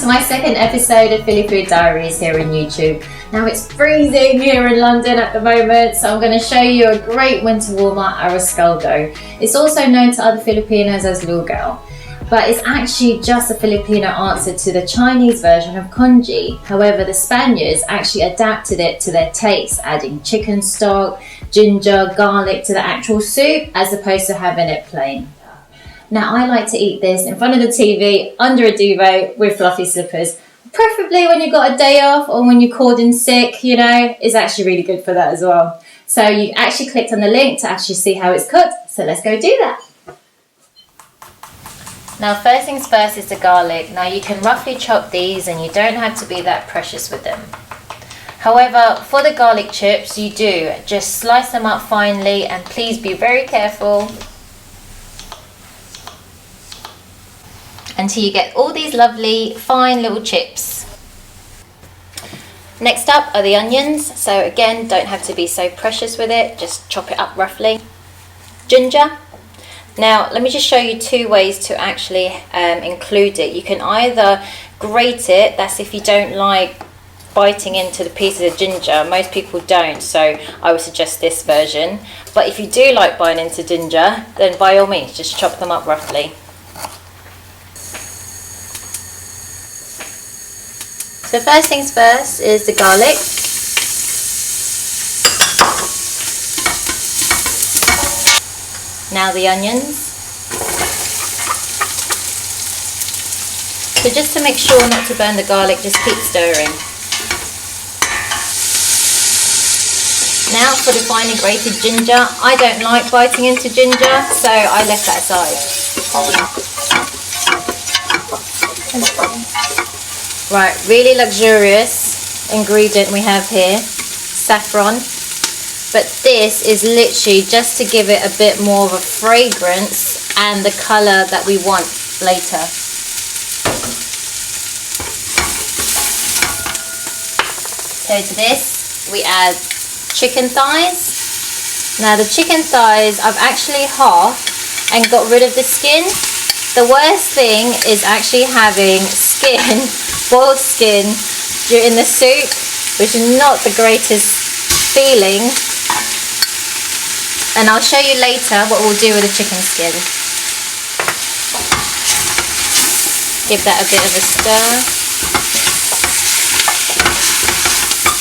to my second episode of Fili Food Diaries here on YouTube. Now it's freezing here in London at the moment, so I'm going to show you a great winter warmer, Arroz Caldo. It's also known to other Filipinos as lugaw, but it's actually just a Filipino answer to the Chinese version of congee. However, the Spaniards actually adapted it to their taste, adding chicken stock, ginger, garlic to the actual soup as opposed to having it plain. Now I like to eat this in front of the TV, under a duvet with fluffy slippers. Preferably when you've got a day off or when you're called in sick, you know, it's actually really good for that as well. So you actually clicked on the link to actually see how it's cooked, so let's go do that. Now first things first is the garlic. Now you can roughly chop these and you don't have to be that precious with them. However, for the garlic chips you do, just slice them up finely and please be very careful until you get all these lovely fine little chips. Next up are the onions, so again don't have to be so precious with it, just chop it up roughly. Ginger. Now let me just show you two ways to actually include it. You can either grate it, that's if you don't like biting into the pieces of ginger. Most people don't, so I would suggest this version. But if you do like biting into ginger, then by all means just chop them up roughly. So first things first is the garlic. Now the onions. So just to make sure not to burn the garlic, just keep stirring. Now for the finely grated ginger. I don't like biting into ginger, so I left that aside. Right, really luxurious ingredient we have here, saffron. But this is literally just to give it a bit more of a fragrance and the colour that we want later. So to this we add chicken thighs. Now the chicken thighs I've actually halved and got rid of the skin. The worst thing is actually having skin, boiled skin in the soup, which is not the greatest feeling. And I'll show you later what we'll do with the chicken skin. Give that a bit of a stir.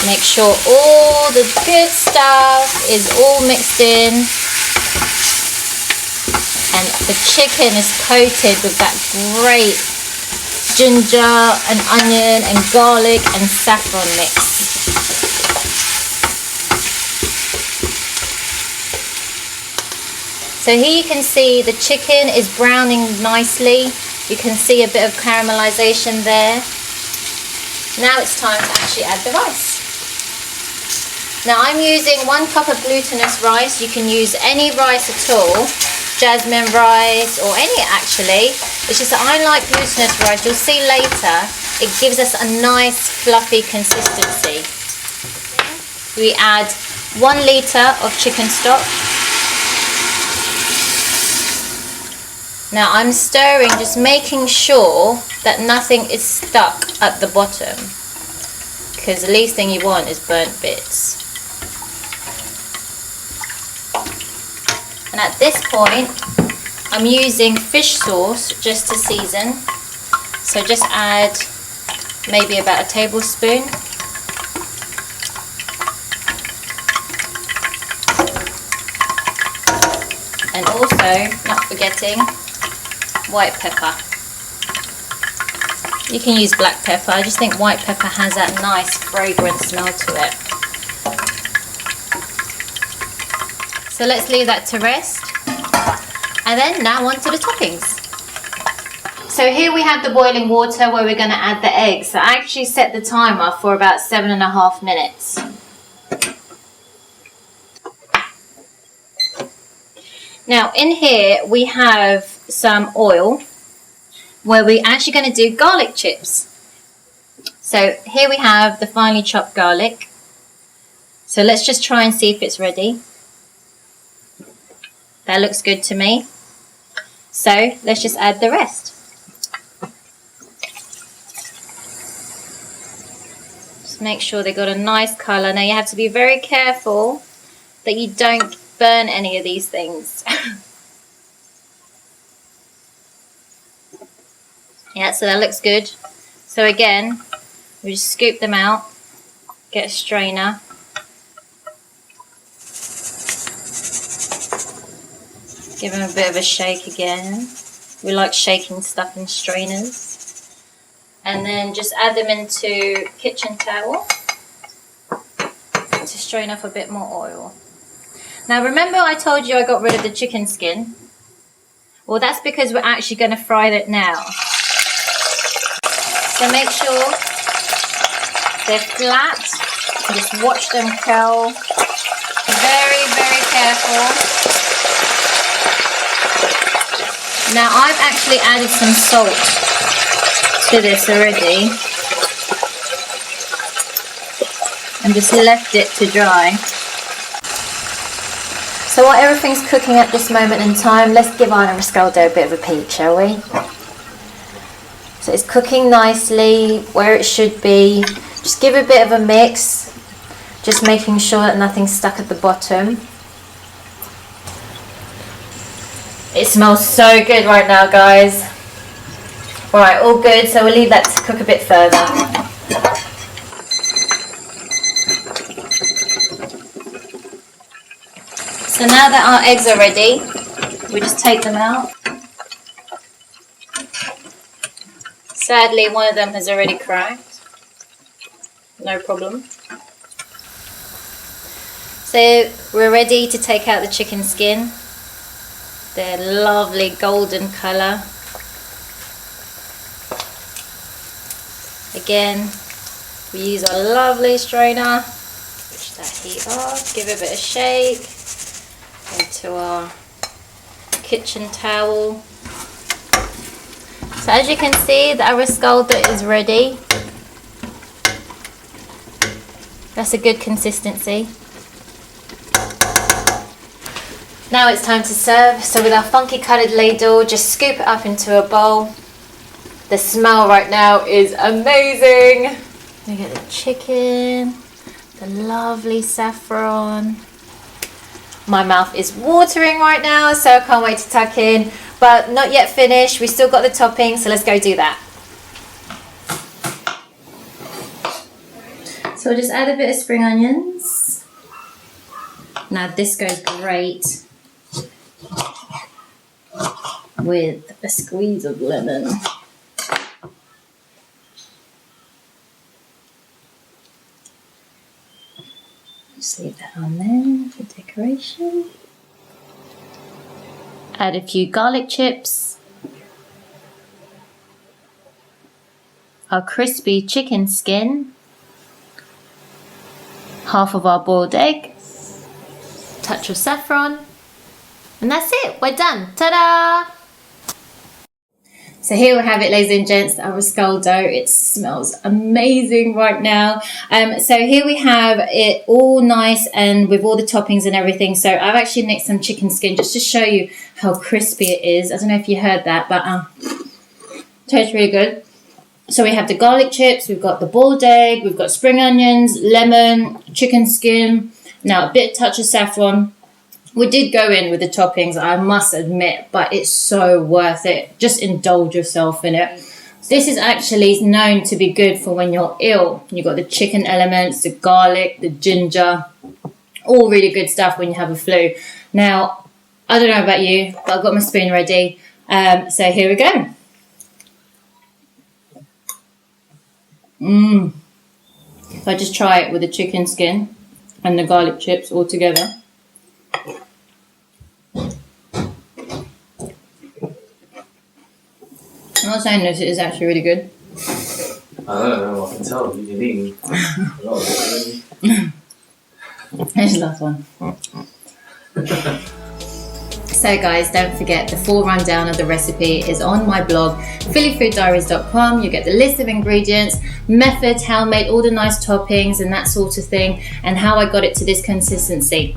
Make sure all the good stuff is all mixed in. And the chicken is coated with that great ginger and onion and garlic and saffron mix. So here you can see the chicken is browning nicely. You can see a bit of caramelization there. Now it's time to actually add the rice. Now I'm using 1 cup of glutinous rice. You can use any rice at all, jasmine rice or any actually. It's just that I like glutinous rice. You'll see later it gives us a nice fluffy consistency. We add 1 litre of chicken stock. Now I'm stirring, just making sure that nothing is stuck at the bottom, because the least thing you want is burnt bits. And at this point I'm using fish sauce just to season, so just add maybe about a tablespoon. And also, not forgetting, white pepper. You can use black pepper, I just think white pepper has that nice fragrant smell to it. So let's leave that to rest. And then now on to the toppings. So here we have the boiling water where we're going to add the eggs. So I actually set the timer for about 7.5 minutes. Now in here we have some oil where we're actually going to do garlic chips. So here we have the finely chopped garlic. So let's just try and see if it's ready. That looks good to me. So let's just add the rest. make sure they got a nice colour. Now you have to be very careful that you don't burn any of these things. Yeah, so that looks good. So again, we just scoop them out, get a strainer. Give them a bit of a shake again. We like shaking stuff in strainers. And then just add them into kitchen towel to strain off a bit more oil. Now remember I told you I got rid of the chicken skin? Well, that's because we're actually going to fry that now. So make sure they're flat. Just watch them curl. Very, very careful. Now I've actually added some salt to this already and just left it to dry. So while everything's cooking at this moment in time, let's give our Arroz Caldo a bit of a peek, shall we? So it's cooking nicely where it should be. Just give it a bit of a mix, just making sure that nothing's stuck at the bottom. It smells so good right now, guys. Alright, all good, so we'll leave that to cook a bit further. So now that our eggs are ready, we just take them out. Sadly, one of them has already cracked. No problem. So we're ready to take out the chicken skin. Their lovely golden colour. Again, we use our lovely strainer. Switch that heat off, give it a bit of shake. Into our kitchen towel. So as you can see, the Arroz Caldo is ready. That's a good consistency. Now it's time to serve. So with our funky coloured ladle, just scoop it up into a bowl. The smell right now is amazing. Look at the chicken, the lovely saffron. My mouth is watering right now, so I can't wait to tuck in. But not yet finished, we still got the toppings, so let's go do that. So we'll just add a bit of spring onions. Now this goes great with a squeeze of lemon. Just leave that on there for decoration. Add a few garlic chips. Our crispy chicken skin. Half of our boiled egg. Touch of saffron. And that's it, we're done. Ta-da! So here we have it, ladies and gents, the Arroz Caldo. It smells amazing right now. So here we have it all nice and with all the toppings and everything. So I've actually nicked some chicken skin just to show you how crispy it is. I don't know if you heard that, but tastes really good. So we have the garlic chips, we've got the boiled egg, we've got spring onions, lemon, chicken skin, now a bit touch of saffron. We did go in with the toppings, I must admit, but it's so worth it. Just indulge yourself in it. This is actually known to be good for when you're ill. You've got the chicken elements, the garlic, the ginger, all really good stuff when you have a flu. Now, I don't know about you, but I've got my spoon ready. So here we go. If I just try it with the chicken skin and the garlic chips all together. I'm not saying this, it is actually really good. I don't know, I can tell you've been eating a lot of it. Here's the last one. So guys, don't forget the full rundown of the recipe is on my blog, FiliFoodDiaries.com. You get the list of ingredients, methods, how I made all the nice toppings and that sort of thing, and how I got it to this consistency.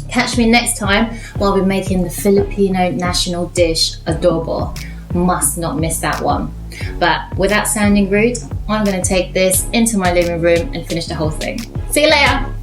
Catch me next time while we're making the Filipino national dish, adobo. Must not miss that one. But without sounding rude, I'm going to take this into my living room and finish the whole thing. See you later.